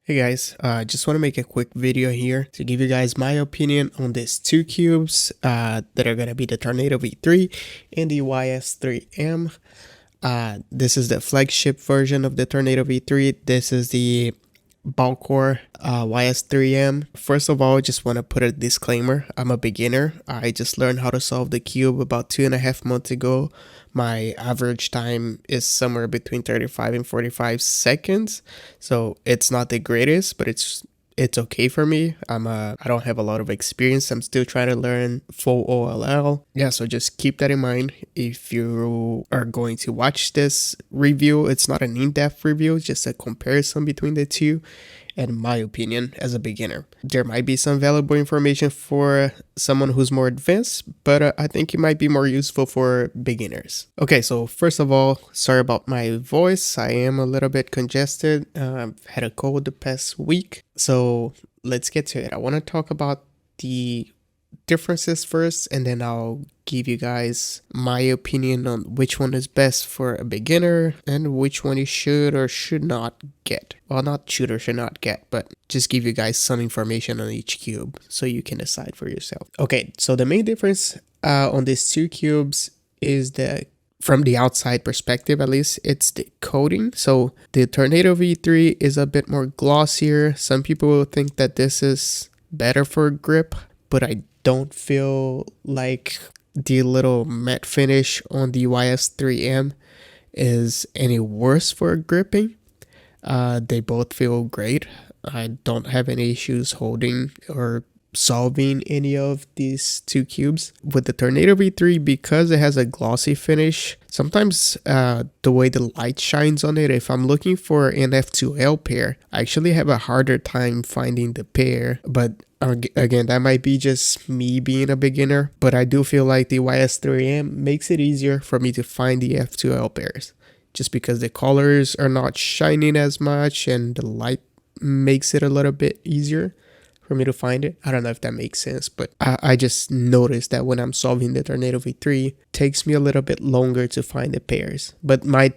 Hey guys, I just want to make a quick video here to give you guys my opinion on these two cubes that are going to be the Tornado V3 and the YS3M. This is the flagship version of the Tornado V3. This is the Ballcore YS3M. First of all, I just want to put a disclaimer. I'm a beginner. I just learned how to solve the cube about 2.5 months ago. My average time is somewhere between 35 and 45 seconds. So it's not the greatest, but it's okay for me. I don't have a lot of experience. I'm still trying to learn full OLL. Yeah, so just keep that in mind if you are going to watch this review. It's not an in-depth review, just a comparison between the two and my opinion as a beginner. There might be some valuable information for someone who's more advanced, but I think it might be more useful for beginners. Okay, so first of all, sorry about my voice. I am a little bit congested. I've had a cold the past week. So let's get to it. I want to talk about the differences first, and then I'll give you guys my opinion on which one is best for a beginner and which one you should or should not get. Well, not should or should not get, but just give you guys some information on each cube so you can decide for yourself. Okay, so the main difference on these two cubes is from the outside perspective, at least, it's the coating. So the Tornado V3 is a bit more glossier. Some people will think that this is better for grip, but I don't feel like the little matte finish on the YS3M is any worse for gripping. They both feel great. I don't have any issues holding or solving any of these two cubes. With the Tornado V3, because it has a glossy finish, sometimes the way the light shines on it, if I'm looking for an F2L pair, I actually have a harder time finding the pair. But again, that might be just me being a beginner, but I do feel like the YS3M makes it easier for me to find the F2L pairs, just because the colors are not shining as much and the light makes it a little bit easier for me to find it. I don't know if that makes sense, but I just noticed that when I'm solving the Tornado V3, it takes me a little bit longer to find the pairs. But my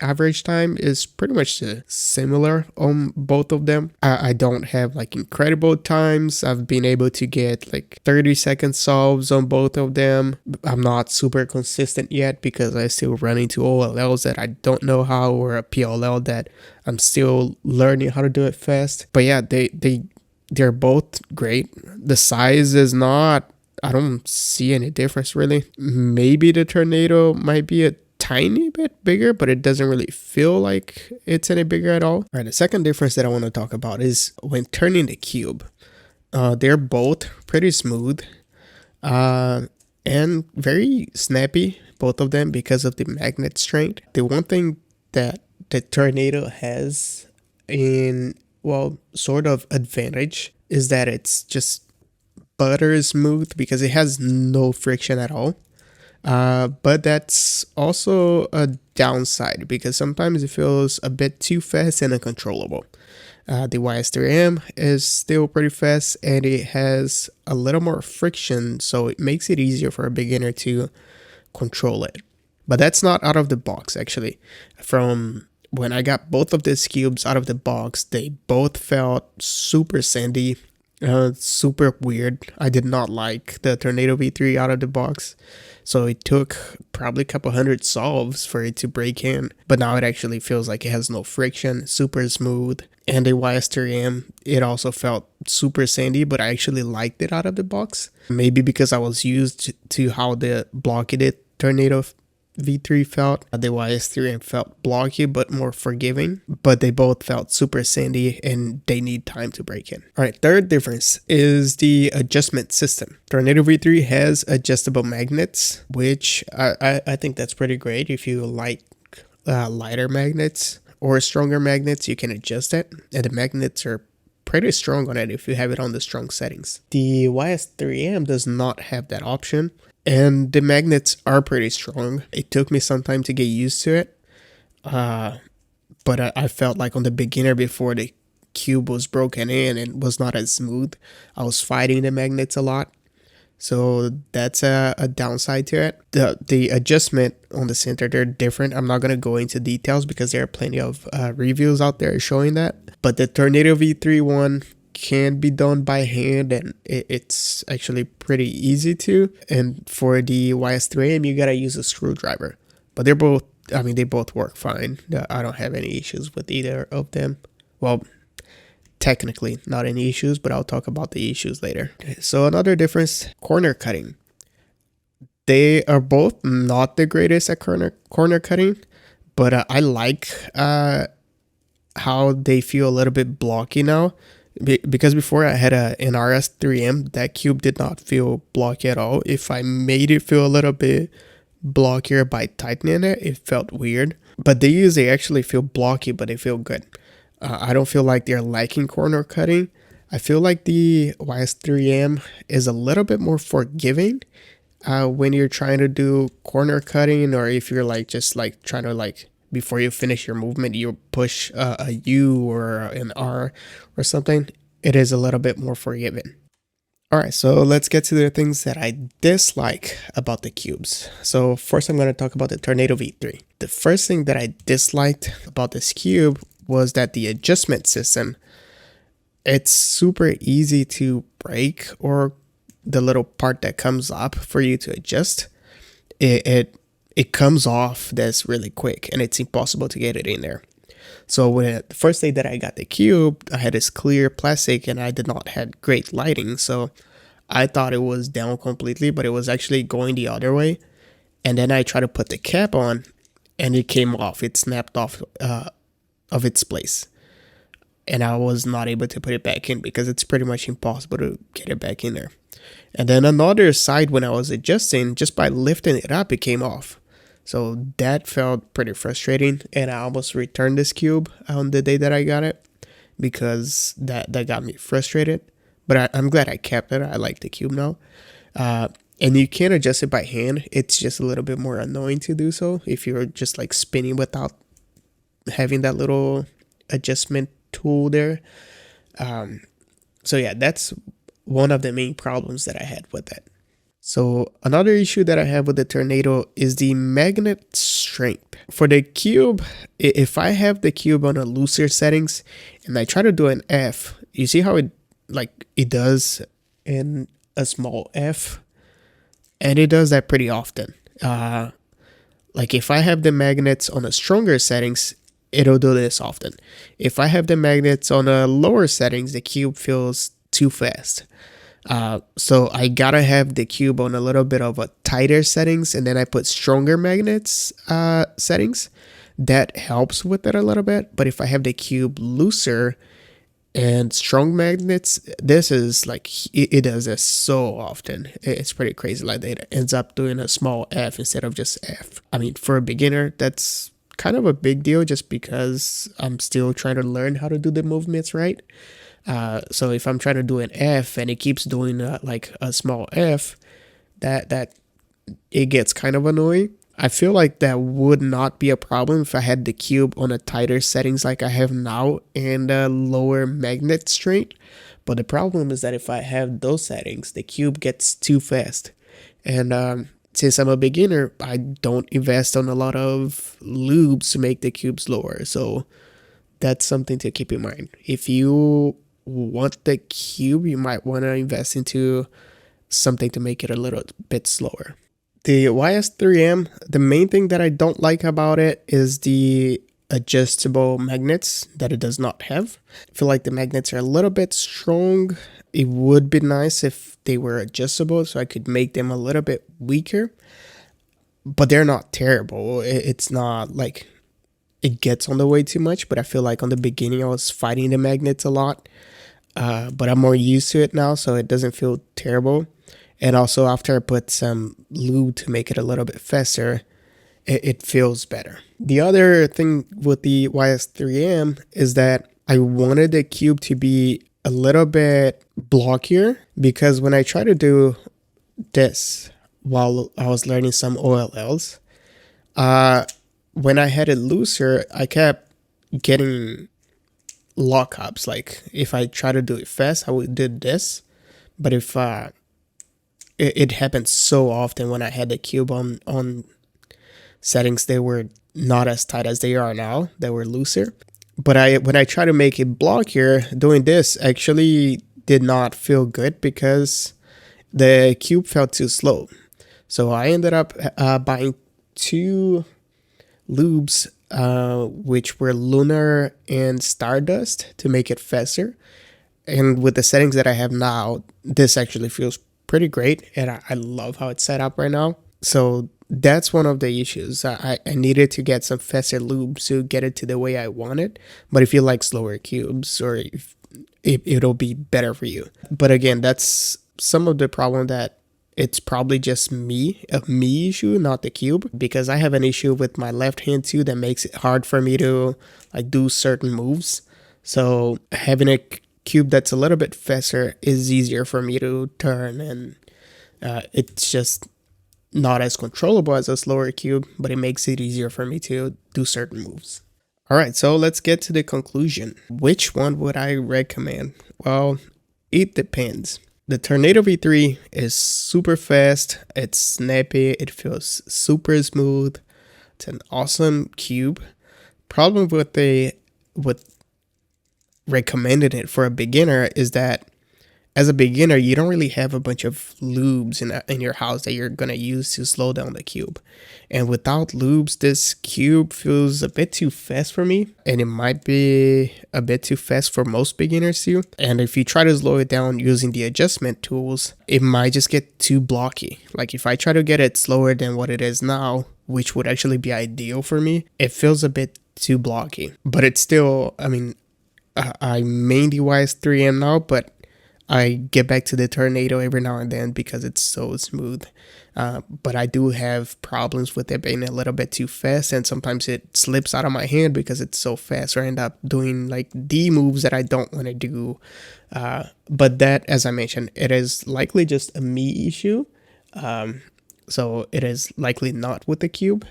average time is pretty much similar on both of them. I don't have like incredible times. I've been able to get like 30-second solves on both of them. I'm not super consistent yet because I still run into OLLs that I don't know how, or a PLL that I'm still learning how to do it fast. But yeah, they're both great. The size is not, I don't see any difference really. Maybe the Tornado might be a tiny bit bigger, but it doesn't really feel like it's any bigger at all. All right, the second difference that I want to talk about is when turning the cube. They're both pretty smooth and very snappy, both of them, because of the magnet strength. The one thing that the Tornado has sort of advantage is that it's just butter smooth because it has no friction at all. But that's also a downside because sometimes it feels a bit too fast and uncontrollable. The YS3M is still pretty fast and it has a little more friction, so it makes it easier for a beginner to control it. But that's not out of the box actually. From when I got both of these cubes out of the box, they both felt super sandy, super weird. I did not like the Tornado V3 out of the box. So it took probably a couple hundred solves for it to break in. But now it actually feels like it has no friction, super smooth. And the YS3M, it also felt super sandy, but I actually liked it out of the box. Maybe because I was used to how the blocketed Tornado V3 felt. The YS3M felt blocky but more forgiving, but they both felt super sandy and they need time to break in. All right, third difference is the adjustment system. Tornado V3 has adjustable magnets, which I think that's pretty great. If you like lighter magnets or stronger magnets, you can adjust it, and the magnets are pretty strong on it if you have it on the strong settings. The YS3M does not have that option, and the magnets are pretty strong. It took me some time to get used to it, but I felt like on the beginner, before the cube was broken in and was not as smooth, I was fighting the magnets a lot. So that's a downside to it. The adjustment on the center, they're different. I'm not going to go into details because there are plenty of reviews out there showing that. But the Tornado V3 one can be done by hand, and it's actually pretty easy to. And for the YS3M, you got to use a screwdriver. But they're both, I mean, they both work fine. I don't have any issues with either of them. Well, technically not any issues, but I'll talk about the issues later. So another difference, corner cutting. They are both not the greatest at corner cutting, but I like how they feel a little bit blocky now. Because before I had an RS3M, that cube did not feel blocky at all. If I made it feel a little bit blockier by tightening it, it felt weird. But they actually feel blocky, but they feel good. I don't feel like they're lacking corner cutting. I feel like the YS3M is a little bit more forgiving when you're trying to do corner cutting, or if you're like just like trying to like before you finish your movement, you push a U or an R or something. It is a little bit more forgiving. Alright, so let's get to the things that I dislike about the cubes. So first I'm going to talk about the Tornado V3. The first thing that I disliked about this cube was that the adjustment system, it's super easy to break, or the little part that comes up for you to adjust, it comes off that's really quick, and it's impossible to get it in there. So when the first day that I got the cube, I had this clear plastic and I did not have great lighting, so I thought it was down completely, but it was actually going the other way. And then I tried to put the cap on and it came off. It snapped off of its place, and I was not able to put it back in because it's pretty much impossible to get it back in there. And then another side, when I was adjusting, just by lifting it up, it came off. So that felt pretty frustrating, and I almost returned this cube on the day that I got it because that got me frustrated. But I'm glad I kept it. I like the cube now. And you can adjust it by hand. It's just a little bit more annoying to do so if you're just like spinning without having that little adjustment tool there. So yeah, that's one of the main problems that I had with it. So another issue that I have with the Tornado is the magnet strength. For the cube, if I have the cube on a looser settings and I try to do an F, you see how it does in a small F, and it does that pretty often. Like if I have the magnets on a stronger settings, it'll do this often. If I have the magnets on a lower settings, the cube feels too fast. So I gotta have the cube on a little bit of a tighter settings, and then I put stronger magnets settings. That helps with it a little bit. But if I have the cube looser and strong magnets, this is like, it does this so often. It's pretty crazy. Like it ends up doing a small F instead of just F. I mean, for a beginner, that's kind of a big deal just because I'm still trying to learn how to do the movements right. So if I'm trying to do an F and it keeps doing like a small F, that it gets kind of annoying. I feel like that would not be a problem if I had the cube on a tighter settings like I have now and a lower magnet strength. But the problem is that if I have those settings, the cube gets too fast. And since I'm a beginner, I don't invest on a lot of lubes to make the cubes lower. So that's something to keep in mind. If you want the cube, you might want to invest into something to make it a little bit slower. The YS3M, the main thing that I don't like about it is the adjustable magnets that it does not have. I feel like the magnets are a little bit strong. It would be nice if they were adjustable so I could make them a little bit weaker, but they're not terrible. It's not like it gets on the way too much, but I feel like on the beginning I was fighting the magnets a lot, but I'm more used to it now, so it doesn't feel terrible. And also after I put some lube to make it a little bit faster, it feels better. The other thing with the YS3M is that I wanted the cube to be a little bit blockier, because when I try to do this while I was learning some OLLs, when I had it looser, I kept getting lockups. Like if I try to do it fast, I would do this, but if it happens so often when I had the cube on settings. They were not as tight as they are now. They were looser. But when I try to make it block here, doing this actually did not feel good because the cube felt too slow. So I ended up buying two lubes, which were Lunar and Stardust, to make it faster. And with the settings that I have now, this actually feels pretty great, and I love how it's set up right now. So that's one of the issues. I needed to get some faster lubes to get it to the way I want it. But if you like slower cubes, or if it'll be better for you. But again, that's some of the problem, that it's probably just a me issue, not the cube, because I have an issue with my left hand too that makes it hard for me to like do certain moves. So having a cube that's a little bit faster is easier for me to turn, and it's just not as controllable as a slower cube, but it makes it easier for me to do certain moves. All right, so let's get to the conclusion. Which one would I recommend? Well, it depends. The Tornado V3 is super fast, it's snappy, it feels super smooth, it's an awesome cube. Problem with recommending it for a beginner is that as a beginner, you don't really have a bunch of lubes in your house that you're going to use to slow down the cube. And without lubes, this cube feels a bit too fast for me. And it might be a bit too fast for most beginners too. And if you try to slow it down using the adjustment tools, it might just get too blocky. Like if I try to get it slower than what it is now, which would actually be ideal for me, it feels a bit too blocky. But it's still, I mean, I main the YS3M now, but I get back to the Tornado every now and then because it's so smooth. But I do have problems with it being a little bit too fast, and sometimes it slips out of my hand because it's so fast, or I end up doing like D moves that I don't want to do. But that, as I mentioned, it is likely just a me issue. So it is likely not with the cube.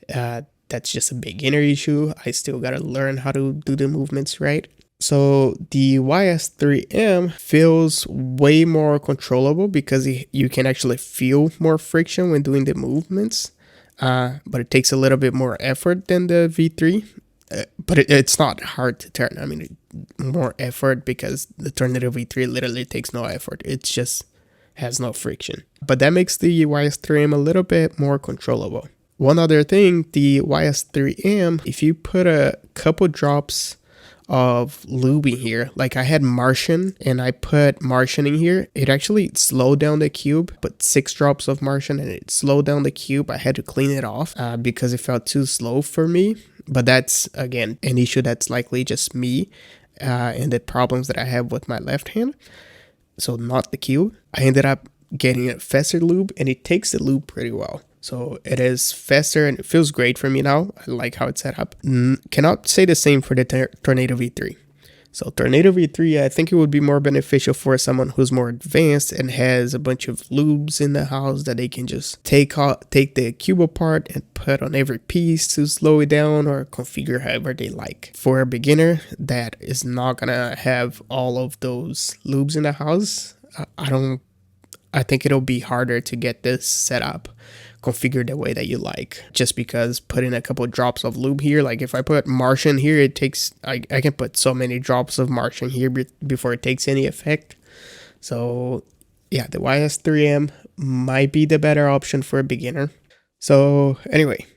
That's just a beginner issue. I still gotta learn how to do the movements right. So the YS3M feels way more controllable because you can actually feel more friction when doing the movements, but it takes a little bit more effort than the V3. But it's not hard to turn. I mean, more effort because the Tornado V3 literally takes no effort. It just has no friction. But that makes the YS3M a little bit more controllable. One other thing, the YS3M, if you put a couple drops of lube in here, like I had Martian and I put Martian in here, it actually slowed down the cube. But 6 drops of Martian and it slowed down the cube. I had to clean it off because it felt too slow for me. But that's, again, an issue that's likely just me and the problems that I have with my left hand. So not the cube. I ended up getting a faster lube, and it takes the lube pretty well. So it is faster and it feels great for me now. I like how it's set up. Cannot say the same for the Tornado V3. So Tornado V3, I think it would be more beneficial for someone who's more advanced and has a bunch of lubes in the house that they can just take the cube apart and put on every piece to slow it down or configure however they like. For a beginner that is not gonna have all of those lubes in the house, I think it'll be harder to get this set up configured the way that you like, just because putting a couple drops of lube here, like if I put Martian here, it takes I can put so many drops of Martian here before it takes any effect. So yeah, the YS3M might be the better option for a beginner. So anyway,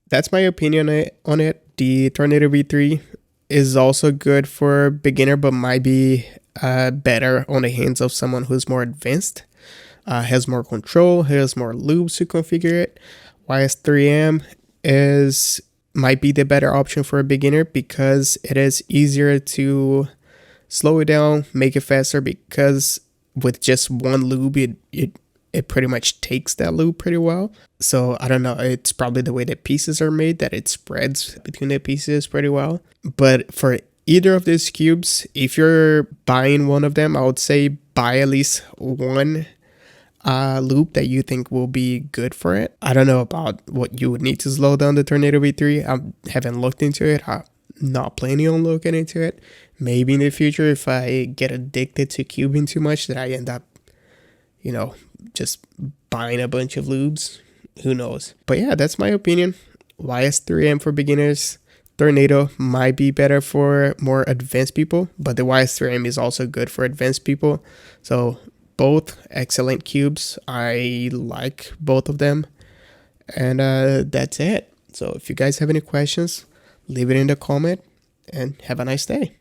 that's my opinion on it. The Tornado V3 is also good for a beginner, but might be better on the hands of someone who's more advanced. Has more control, has more lubes to configure it. YS3M might be the better option for a beginner because it is easier to slow it down, make it faster, because with just one lube, it pretty much takes that lube pretty well. So I don't know, it's probably the way the pieces are made that it spreads between the pieces pretty well. But for either of these cubes, if you're buying one of them, I would say buy at least one loop that you think will be good for it. I don't know about what you would need to slow down the Tornado V3. I haven't looked into it. I'm not planning on looking into it. Maybe in the future, if I get addicted to cubing too much, that I end up, just buying a bunch of lubes. Who knows? But yeah, that's my opinion. YS3M for beginners. Tornado might be better for more advanced people, but the YS3M is also good for advanced people. So both excellent cubes. I like both of them. And that's it. So if you guys have any questions, leave it in the comment and have a nice day.